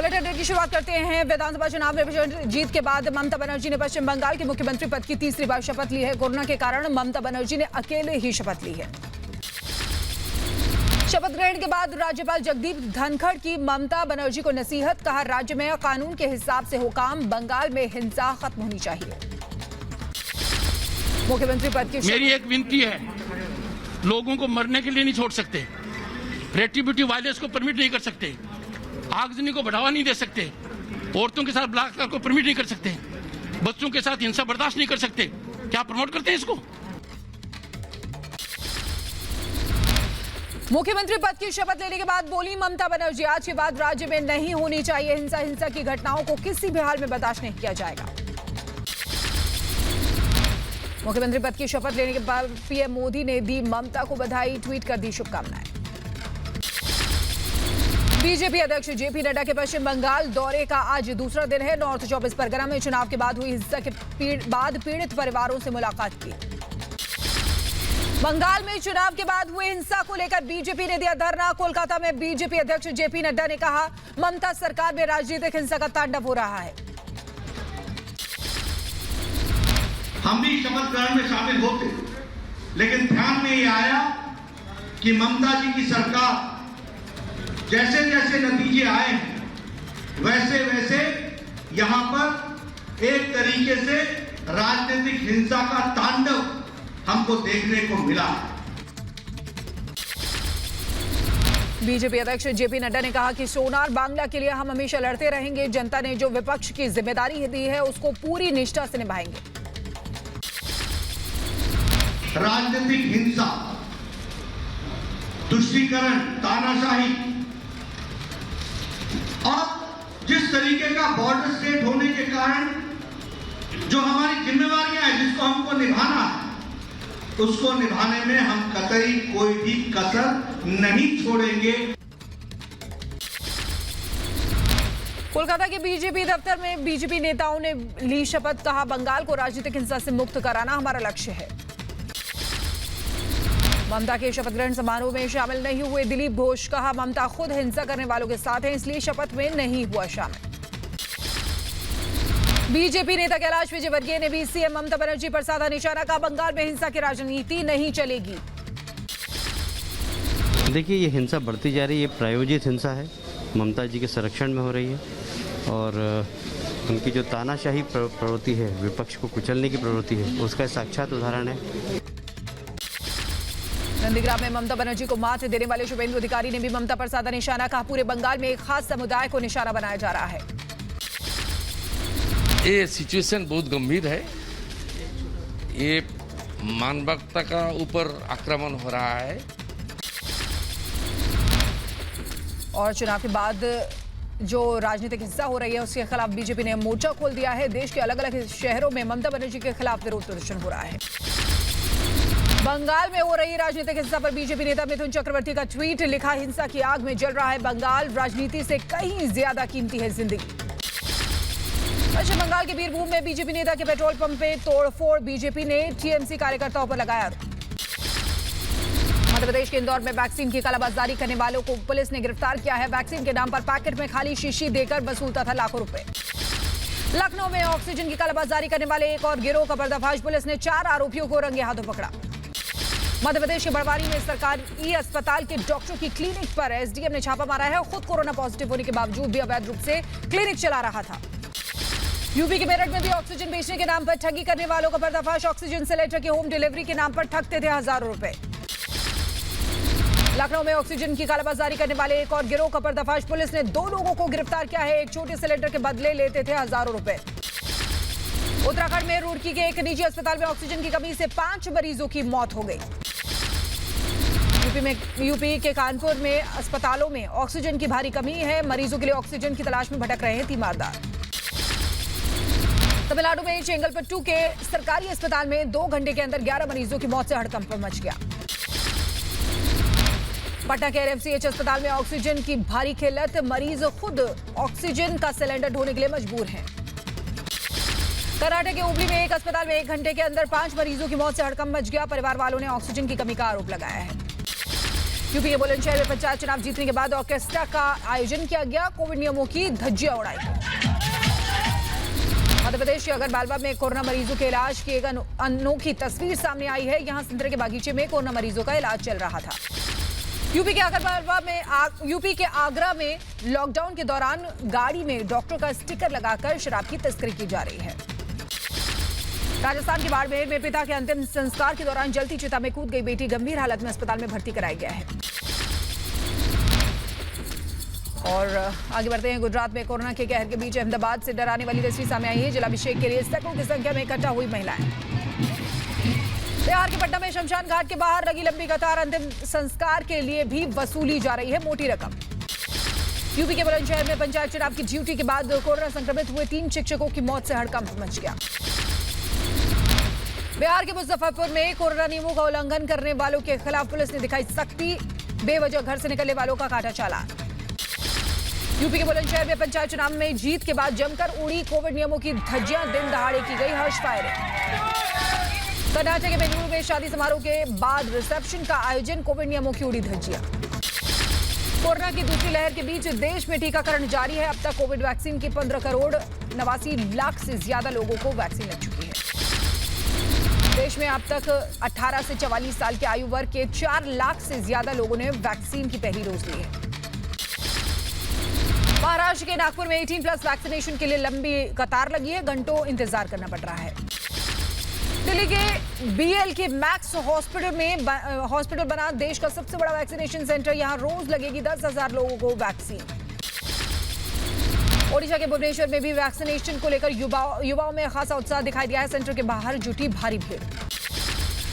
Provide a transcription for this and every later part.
Bulletin की शुरुआत करते हैं। विधानसभा चुनाव में जीत के बाद ममता बनर्जी ने पश्चिम बंगाल के मुख्यमंत्री पद की तीसरी बार शपथ ली है। कोरोना के कारण ममता बनर्जी ने अकेले ही शपथ ली है। शपथ ग्रहण के बाद राज्यपाल जगदीप धनखड़ की ममता बनर्जी को नसीहत, कहा राज्य में कानून के हिसाब से हो काम, बंगाल में हिंसा खत्म होनी चाहिए। मुख्यमंत्री पद की मेरी एक विनती है, लोगों को मरने के लिए नहीं छोड़ सकते, रेट्रिब्यूटिव वायलेंस को परमिट नहीं कर सकते, आगजनी को बढ़ावा नहीं दे सकते, औरतों के साथ बलात्कार को परमिट नहीं कर सकते, बच्चों के साथ हिंसा बर्दाश्त नहीं कर सकते। क्या प्रमोट करते हैं इसको? मुख्यमंत्री पद की शपथ लेने के बाद बोली ममता बनर्जी, आज के बाद राज्य में नहीं होनी चाहिए हिंसा। हिंसा की घटनाओं को किसी भी हाल में बर्दाश्त नहीं किया जाएगा। मुख्यमंत्री पद की शपथ लेने के बाद पीएम मोदी ने दी ममता को बधाई, ट्वीट कर दी शुभकामनाएं। बीजेपी अध्यक्ष जेपी नड्डा के पश्चिम बंगाल दौरे का आज दूसरा दिन है। नॉर्थ 24 परगना में चुनाव के बाद हुई हिंसा के बाद पीड़ित परिवारों से मुलाकात की। बंगाल में चुनाव के बाद हुए हिंसा को लेकर बीजेपी ने दिया धरना। कोलकाता में बीजेपी अध्यक्ष जेपी नड्डा ने कहा, ममता सरकार में राजनीतिक हिंसा का तांडव हो रहा है। हम भी शपथ ग्रहण में शामिल होते, लेकिन ध्यान में ये आया कि ममता जी की सरकार जैसे जैसे नतीजे आए वैसे वैसे यहां पर एक तरीके से राजनीतिक हिंसा का तांडव हमको देखने को मिला। बीजेपी अध्यक्ष जेपी नड्डा ने कहा कि सोनार बांग्ला के लिए हम हमेशा लड़ते रहेंगे। जनता ने जो विपक्ष की जिम्मेदारी दी है उसको पूरी निष्ठा से निभाएंगे। राजनीतिक हिंसा, तुष्टीकरण, तानाशाही और जिस तरीके का बॉर्डर स्टेट होने के कारण जो हमारी जिम्मेवारियां हैं जिसको हमको निभाना है, उसको निभाने में हम कतई कोई भी कसर नहीं छोड़ेंगे। कोलकाता के बीजेपी दफ्तर में बीजेपी नेताओं ने ली शपथ, कहा बंगाल को राजनीतिक हिंसा से मुक्त कराना हमारा लक्ष्य है। ममता के शपथ ग्रहण समारोह में शामिल नहीं हुए दिलीप घोष, कहा ममता खुद हिंसा करने वालों के साथ हैं, इसलिए शपथ में नहीं हुआ शामिल। बीजेपी नेता कैलाश विजयवर्गीय ने भी सीएम ममता बनर्जी पर साधा निशाना, कहा बंगाल में हिंसा की राजनीति नहीं चलेगी। देखिए, ये हिंसा बढ़ती जा रही है, ये प्रायोजित हिंसा है, ममता जी के संरक्षण में हो रही है और उनकी जो तानाशाही प्रवृत्ति है, विपक्ष को कुचलने की प्रवृत्ति है, उसका साक्षात उदाहरण है। नंदीग्राम में ममता बनर्जी को मात देने वाले शुभेंदु अधिकारी ने भी ममता पर साधा निशाना, कहा पूरे बंगाल में एक खास समुदाय को निशाना बनाया जा रहा है। ये सिचुएशन बहुत गंभीर है, ये मानवता का ऊपर आक्रमण हो रहा है। और चुनाव के बाद जो राजनीतिक हिंसा हो रही है उसके खिलाफ बीजेपी ने मोर्चा खोल दिया है। देश के अलग अलग शहरों में ममता बनर्जी के खिलाफ विरोध प्रदर्शन हो रहा है। बंगाल में हो रही राजनीतिक हिंसा पर बीजेपी नेता मिथुन चक्रवर्ती का ट्वीट, लिखा हिंसा की आग में जल रहा है बंगाल, राजनीति से कहीं ज्यादा कीमती है जिंदगी। पश्चिम बंगाल के बीरभूम में बीजेपी नेता के पेट्रोल पंप पे तोड़फोड़, बीजेपी ने टीएमसी कार्यकर्ताओं पर लगाया आरोप। मध्य प्रदेश के इंदौर में वैक्सीन की कालाबाजारी करने वालों को पुलिस ने गिरफ्तार किया है। वैक्सीन के नाम पर पैकेट में खाली शीशी देकर वसूलता था लाखों रुपए। लखनऊ में ऑक्सीजन की कालाबाजारी करने वाले एक और गिरोह का पर्दाफाश, पुलिस ने 4 आरोपियों को रंगे हाथों पकड़ा। मध्य प्रदेश के बड़वानी में सरकारी अस्पताल के डॉक्टरों की क्लिनिक पर एसडीएम ने छापा मारा है। खुद कोरोना पॉजिटिव होने के बावजूद भी अवैध रूप से क्लिनिक चला रहा था। यूपी के मेरठ में भी ऑक्सीजन बेचने के नाम पर ठगी करने वालों का पर्दाफाश, ऑक्सीजन सिलेंडर की होम डिलीवरी के नाम पर ठगते थे हजारों रुपए। लखनऊ में ऑक्सीजन की कालाबाजारी करने वाले एक और गिरोह का पर्दाफाश, पुलिस ने 2 लोगों को गिरफ्तार किया है। एक छोटे सिलेंडर के बदले लेते थे हजारों रुपए। उत्तराखंड में रुड़की के एक निजी अस्पताल में ऑक्सीजन की कमी से 5 मरीजों की मौत हो गई। यूपी के कानपुर में अस्पतालों में ऑक्सीजन की भारी कमी है, मरीजों के लिए ऑक्सीजन की तलाश में भटक रहे हैं तीमारदार। तमिलनाडु में चेंगलपट्टू के सरकारी अस्पताल में 2 घंटे के अंदर 11 मरीजों की मौत से हड़कंप मच गया। पटना के आरएमसीएच अस्पताल में ऑक्सीजन की भारी किल्लत, मरीज खुद ऑक्सीजन का सिलेंडर ढोने के लिए मजबूर हैं। कर्नाटक के हुबली में एक अस्पताल में 1 घंटे के अंदर 5 मरीजों की मौत से हड़कंप मच गया। परिवार वालों ने ऑक्सीजन की कमी का आरोप लगाया है। यूपी के बुलंदशहर में पंचायत चुनाव जीतने के बाद ऑर्केस्ट्रा का आयोजन किया गया। कोविड नियमों की धज्जियां उड़ाई। मध्य प्रदेश के अगरमालवा में कोरोना मरीजों के इलाज की एक अनोखी तस्वीर सामने आई है। यहां संतरे के बागीचे में कोरोना मरीजों का इलाज चल रहा था। यूपी के आगरा में लॉकडाउन के दौरान गाड़ी में डॉक्टर का स्टिकर लगाकर शराब की तस्करी की जा रही है। राजस्थान के बाड़मेर में पिता के अंतिम संस्कार के दौरान जलती चिता में कूद गई बेटी गंभीर हालत में अस्पताल में भर्ती कराया गया है। और आगे बढ़ते हैं। गुजरात में कोरोना के कहर के बीच अहमदाबाद से डराने वाली तस्वीर सामने आई है। जलाभिषेक के लिए सैकड़ों की संख्या में इकट्ठा हुई महिलाएं। बिहार के पटना में शमशान घाट के बाहर लगी लंबी कतार। अंतिम संस्कार के लिए भी वसूली जा रही है मोटी रकम। यूपी के बुलंदशहर में पंचायत चुनाव की ड्यूटी के बाद कोरोना संक्रमित हुए 3 शिक्षकों की मौत से हड़कंप मच गया। बिहार के मुजफ्फरपुर में कोरोना नियमों का उल्लंघन करने वालों के खिलाफ पुलिस ने दिखाई सख्ती। बेवजह घर से निकलने वालों का काटा चालान। यूपी के बुलंदशहर में पंचायत चुनाव में जीत के बाद जमकर उड़ी कोविड नियमों की धज्जियां। दिन दहाड़े की गई हर्ष फायरिंग। कर्नाटक के बेंगलुरु में शादी समारोह के बाद रिसेप्शन का आयोजन। कोविड नियमों की उड़ी धज्जियां। कोरोना की दूसरी लहर के बीच देश में टीकाकरण जारी है। अब तक कोविड वैक्सीन की 15 करोड़ 89 लाख से ज्यादा लोगों को वैक्सीन लग चुकी है। देश में अब तक 18 से 44 साल के आयु वर्ग के 4 लाख से ज्यादा लोगों ने वैक्सीन की पहली डोज ली है। महाराष्ट्र के नागपुर में 18+ वैक्सीनेशन के लिए लंबी कतार लगी है। घंटों इंतजार करना पड़ रहा है। दिल्ली के BL के मैक्स हॉस्पिटल बना देश का सबसे बड़ा वैक्सीनेशन सेंटर। यहां रोज लगेगी 10,000 लोगों को वैक्सीन। ओडिशा के भुवनेश्वर में भी वैक्सीनेशन को लेकर युवाओं में खासा उत्साह दिखाई दिया है। सेंटर के बाहर जुटी भारी भीड़।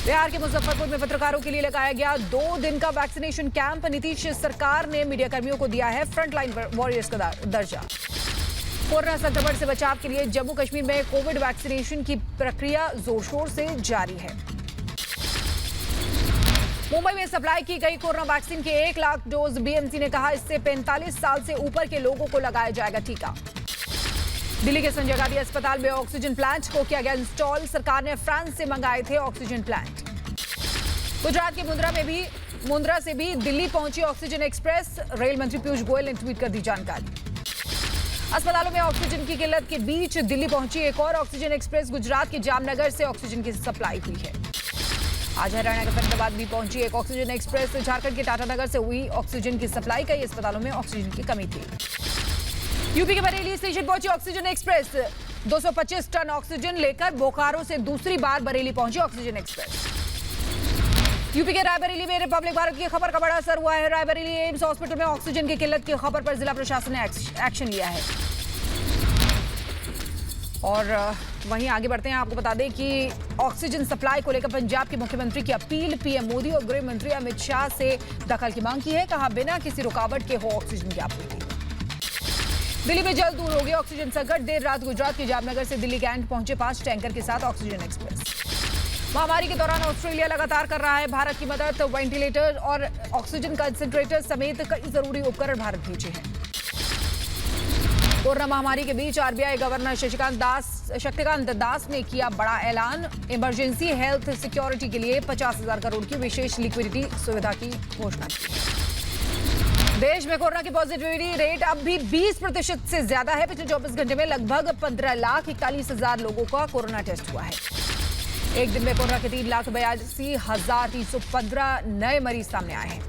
बिहार के मुजफ्फरपुर में पत्रकारों के लिए लगाया गया 2 दिन का वैक्सीनेशन कैंप। नीतीश सरकार ने मीडिया कर्मियों को दिया है फ्रंटलाइन वॉरियर्स का दर्जा। कोरोना संक्रमण से बचाव के लिए जम्मू कश्मीर में कोविड वैक्सीनेशन की प्रक्रिया जोर शोर से जारी है। मुंबई में सप्लाई की गई कोरोना वैक्सीन के 1 लाख डोज। BMC ने कहा इससे 45 साल से ऊपर के लोगों को लगाया जाएगा टीका। दिल्ली के संजय गांधी अस्पताल में ऑक्सीजन प्लांट को किया गया इंस्टॉल। सरकार ने फ्रांस से मंगाए थे ऑक्सीजन प्लांट। गुजरात के मुंद्रा से भी दिल्ली पहुंची ऑक्सीजन एक्सप्रेस। रेल मंत्री पीयूष गोयल ने ट्वीट कर दी जानकारी। अस्पतालों में ऑक्सीजन की किल्लत के बीच दिल्ली पहुंची एक और ऑक्सीजन एक्सप्रेस। गुजरात के जामनगर से ऑक्सीजन की सप्लाई हुई है। आज हरियाणा के फरीदाबाद भी पहुंची एक ऑक्सीजन एक्सप्रेस। झारखंड के टाटानगर से हुई ऑक्सीजन की सप्लाई। कई अस्पतालों में ऑक्सीजन की कमी थी। यूपी के बरेली स्टेशन पहुंची ऑक्सीजन एक्सप्रेस। 225 टन ऑक्सीजन लेकर बोकारो से दूसरी बार बरेली पहुंची ऑक्सीजन एक्सप्रेस। यूपी के रायबरेली में रिपब्लिक भारत की खबर का बड़ा असर हुआ है। रायबरेली एम्स हॉस्पिटल में ऑक्सीजन की किल्लत की खबर पर जिला प्रशासन ने एक्शन लिया है। और वहीं आगे बढ़ते हैं। आपको बता दें कि ऑक्सीजन सप्लाई को लेकर पंजाब के मुख्यमंत्री की अपील। PM मोदी और गृह मंत्री अमित शाह से दखल की मांग की है। कहा बिना किसी रुकावट के हो ऑक्सीजन की आपूर्ति। दिल्ली में जल्द दूर होगी ऑक्सीजन संकट। देर रात गुजरात के जामनगर से दिल्ली कैंट पहुंचे 5 टैंकर के साथ ऑक्सीजन एक्सप्रेस। महामारी के दौरान ऑस्ट्रेलिया लगातार कर रहा है भारत की मदद। वेंटिलेटर और ऑक्सीजन कंसंट्रेटर समेत कई जरूरी उपकरण भारत भेजे हैं। कोरोना महामारी के बीच RBI गवर्नर शक्तिकांत दास ने किया बड़ा ऐलान। इमरजेंसी हेल्थ सिक्योरिटी के लिए 50,000 करोड़ की विशेष लिक्विडिटी सुविधा की घोषणा की। देश में कोरोना की पॉजिटिविटी रेट अब भी 20% से ज्यादा है। पिछले 24 घंटे में लगभग 15,41,000 लोगों का कोरोना टेस्ट हुआ है। एक दिन में कोरोना के 3,82,315 नए मरीज सामने आए हैं।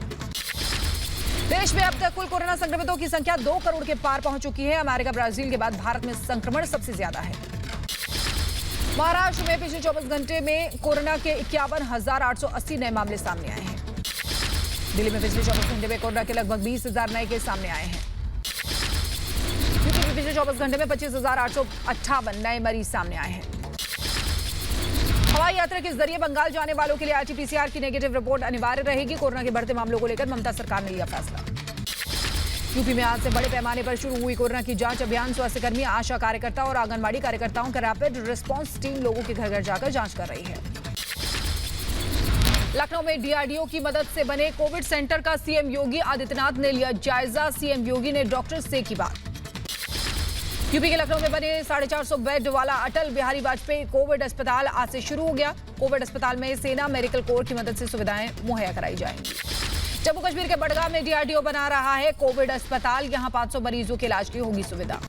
देश में अब तक कुल कोरोना संक्रमितों की संख्या 2 करोड़ के पार पहुंच चुकी है। अमेरिका ब्राजील के बाद भारत में संक्रमण सबसे ज्यादा है। महाराष्ट्र में पिछले 24 घंटे में कोरोना के 51,880 नए मामले सामने आए हैं। दिल्ली में पिछले 24 घंटे में कोरोना के लगभग 20,000 नए केस सामने आए हैं। यूपी में पिछले 24 घंटे में 25,858 नए मरीज सामने आए हैं। हवाई यात्रा के जरिए बंगाल जाने वालों के लिए RT-PCR की नेगेटिव रिपोर्ट अनिवार्य रहेगी। कोरोना के बढ़ते मामलों को लेकर ममता सरकार ने लिया फैसला। यूपी में आज से बड़े पैमाने पर शुरू हुई कोरोना की जांच अभियान। स्वास्थ्यकर्मी, आशा कार्यकर्ता और आंगनबाड़ी कार्यकर्ताओं का रैपिड रिस्पांस टीम लोगों के घर घर जाकर जांच कर रही है। लखनऊ में DRDO की मदद से बने कोविड सेंटर का CM योगी आदित्यनाथ ने लिया जायजा। CM योगी ने डॉक्टर्स से की बात। यूपी के लखनऊ में बने 450 बेड वाला अटल बिहारी वाजपेयी कोविड अस्पताल आज से शुरू हो गया। कोविड अस्पताल में सेना मेडिकल कोर की मदद से सुविधाएं मुहैया कराई जाएंगी। जम्मू कश्मीर के बडगाम में डीआरडीओ बना रहा है कोविड अस्पताल। यहां 500 मरीजों के इलाज की होगी सुविधा।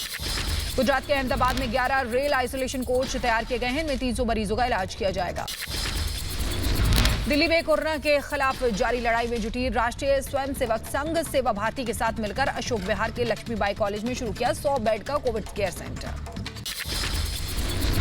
गुजरात के अहमदाबाद में 11 रेल आइसोलेशन कोच तैयार किए गए हैं। इनमें 300 मरीजों का इलाज किया जाएगा। दिल्ली में कोरोना के खिलाफ जारी लड़ाई में जुटी राष्ट्रीय स्वयंसेवक संघ सेवा भारती के साथ मिलकर अशोक विहार के लक्ष्मीबाई कॉलेज में शुरू किया 100 बेड का कोविड केयर सेंटर।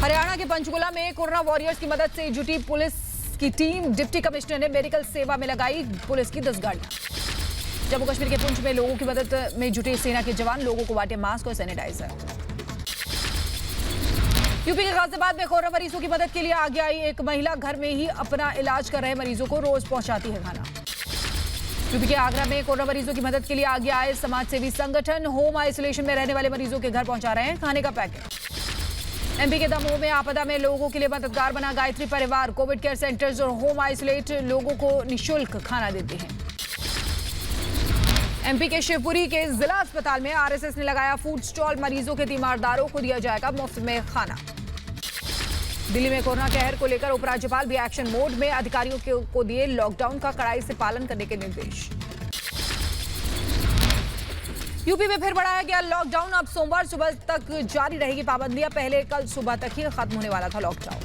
हरियाणा के पंचकुला में कोरोना वॉरियर्स की मदद से जुटी पुलिस की टीम। डिप्टी कमिश्नर ने मेडिकल सेवा में लगाई पुलिस की 10 गाड़ियां। जम्मू कश्मीर के पुंछ में लोगों की मदद में जुटे सेना के जवान, लोगों को बांटे मास्क और सैनिटाइजर। यूपी के गाजियाबाद में कोरोना मरीजों की मदद के लिए आगे आई एक महिला। घर में ही अपना इलाज कर रहे मरीजों को रोज पहुंचाती है खाना। यूपी के आगरा में कोरोना मरीजों की मदद के लिए आगे आए समाजसेवी संगठन। होम आइसोलेशन में रहने वाले मरीजों के घर पहुंचा रहे हैं खाने का पैकेट। एमपी के दमोह में आपदा में लोगों के लिए मददगार बना गायत्री परिवार। कोविड केयर सेंटर्स और होम आइसोलेट लोगों को निःशुल्क खाना देते हैं। एमपी के शिवपुरी के जिला अस्पताल में आरएसएस ने लगाया फूड स्टॉल। मरीजों के तीमारदारों को दिया जाएगा मुफ्त में खाना। दिल्ली में कोरोना कहर को लेकर उपराज्यपाल भी एक्शन मोड में। अधिकारियों को दिए लॉकडाउन का कड़ाई से पालन करने के निर्देश। यूपी में फिर बढ़ाया गया लॉकडाउन। अब सोमवार सुबह तक जारी रहेगी पाबंदियां। पहले कल सुबह तक ही खत्म होने वाला था लॉकडाउन।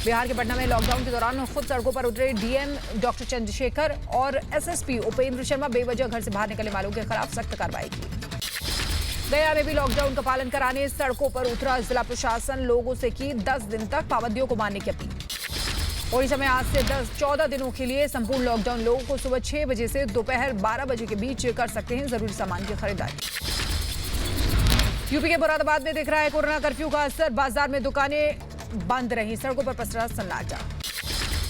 बिहार के पटना में लॉकडाउन के दौरान खुद सड़कों पर उतरे डीएम डॉक्टर चंद्रशेखर और एसएसपी उपेंद्र शर्मा। बेवजह घर से बाहर निकलने वालों के खिलाफ सख्त कार्रवाई की। गया में भी लॉकडाउन का पालन कराने सड़कों पर उतरा जिला प्रशासन। लोगों से की 10 दिन तक पाबंदियों को मानने की अपील। ओडिशा में आज से 14 दिनों के लिए संपूर्ण लॉकडाउन। लोगों को सुबह 6 बजे से दोपहर 12 बजे के बीच कर सकते हैं जरूरी सामान की खरीदारी। यूपी के मुरादाबाद में दिख रहा है कोरोना कर्फ्यू का असर। बाजार में दुकानें बंद रही, सड़कों पर पसरा सन्नाटा।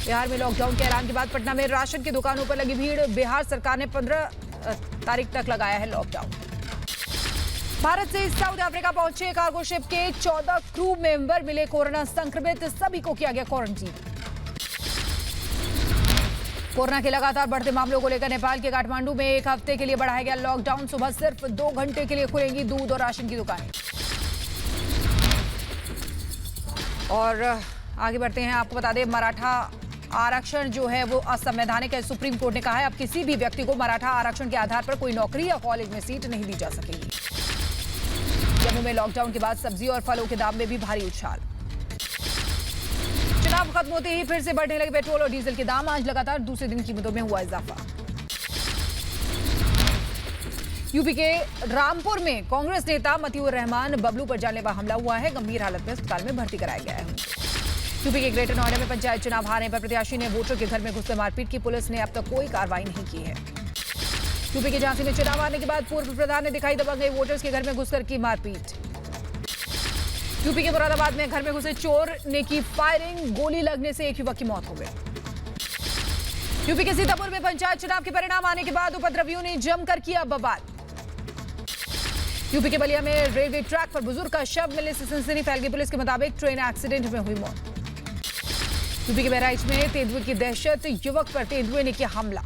बिहार में लॉकडाउन के ऐलान के बाद पटना में राशन की दुकानों पर लगी भीड़। बिहार सरकार ने 15 तारीख तक लगाया है लॉकडाउन। भारत से साउथ अफ्रीका पहुंचे कार्गो शिप के 14 क्रू मेंबर मिले कोरोना संक्रमित। सभी को किया गया क्वारंटीन। कोरोना के लगातार बढ़ते मामलों को लेकर नेपाल के काठमांडू में 1 हफ्ते के लिए बढ़ाया गया लॉकडाउन। सुबह सिर्फ 2 घंटे के लिए खुलेंगी दूध और राशन की दुकानें। और आगे बढ़ते हैं, आपको बता दें मराठा आरक्षण जो है वो असंवैधानिक है। सुप्रीम कोर्ट ने कहा है अब किसी भी व्यक्ति को मराठा आरक्षण के आधार पर कोई नौकरी या कॉलेज में सीट नहीं दी जा सकेगी। जम्मू में लॉकडाउन के बाद सब्जी और फलों के दाम में भी भारी उछाल। चुनाव खत्म होते ही फिर से बढ़ने लगे पेट्रोल और डीजल के दाम। आज लगातार दूसरे दिन कीमतों में हुआ इजाफा। यूपी के रामपुर में कांग्रेस नेता मतीउर रहमान बबलू पर जानलेवा हमला हुआ है। गंभीर हालत में अस्पताल में भर्ती कराया गया है। यूपी के ग्रेटर नोएडा में पंचायत चुनाव हारने पर प्रत्याशी ने वोटर के घर में घुसकर मारपीट की। पुलिस ने अब तक कोई कार्रवाई नहीं की है। यूपी के झांसी में चुनाव हारने के बाद पूर्व प्रधान ने दिखाई दबंगई। वोटर्स के घर में घुसकर की मारपीट। यूपी के मुरादाबाद में घर में घुसे चोर ने की फायरिंग। गोली लगने से एक युवक की मौत हो गई। यूपी के सीतापुर में पंचायत चुनाव के परिणाम आने के बाद उपद्रवियों ने जमकर किया बवाल। यूपी के बलिया में रेलवे ट्रैक पर बुजुर्ग का शव मिलने से सनसनी फैल गई। पुलिस के मुताबिक ट्रेन एक्सीडेंट में हुई मौत। यूपी के बहराइच में तेंदुए की दहशत। युवक पर तेंदुए ने किया हमला।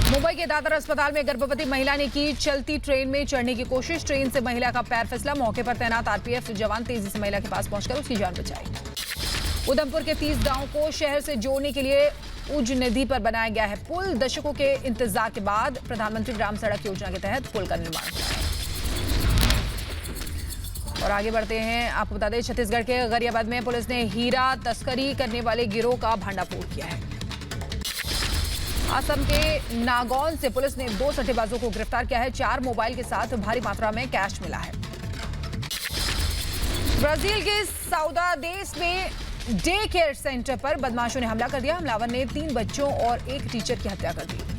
मुंबई के दादर अस्पताल में गर्भवती महिला ने की चलती ट्रेन में चढ़ने की कोशिश। ट्रेन से महिला का पैर फिसला। मौके पर तैनात आरपीएफ जवान तेजी से महिला के पास पहुंचकर उसकी जान बचाई। उधमपुर के 30 गांवों को शहर से जोड़ने के लिए उज नदी पर बनाया गया है पुल। दशकों के इंतजार के बाद प्रधानमंत्री ग्राम सड़क योजना के तहत पुल का निर्माण हुआ है। और आगे बढ़ते हैं, आपको बता दें छत्तीसगढ़ के गरियाबंद में पुलिस ने हीरा तस्करी करने वाले गिरोह का भंडाफोड़ किया है। असम के नागौन से पुलिस ने 2 सट्टेबाजों को गिरफ्तार किया है। 4 मोबाइल के साथ भारी मात्रा में कैश मिला है। ब्राजील के साउदा देश में डे केयर सेंटर पर बदमाशों ने हमला कर दिया। हमलावर ने 3 बच्चों और 1 टीचर की हत्या कर दी।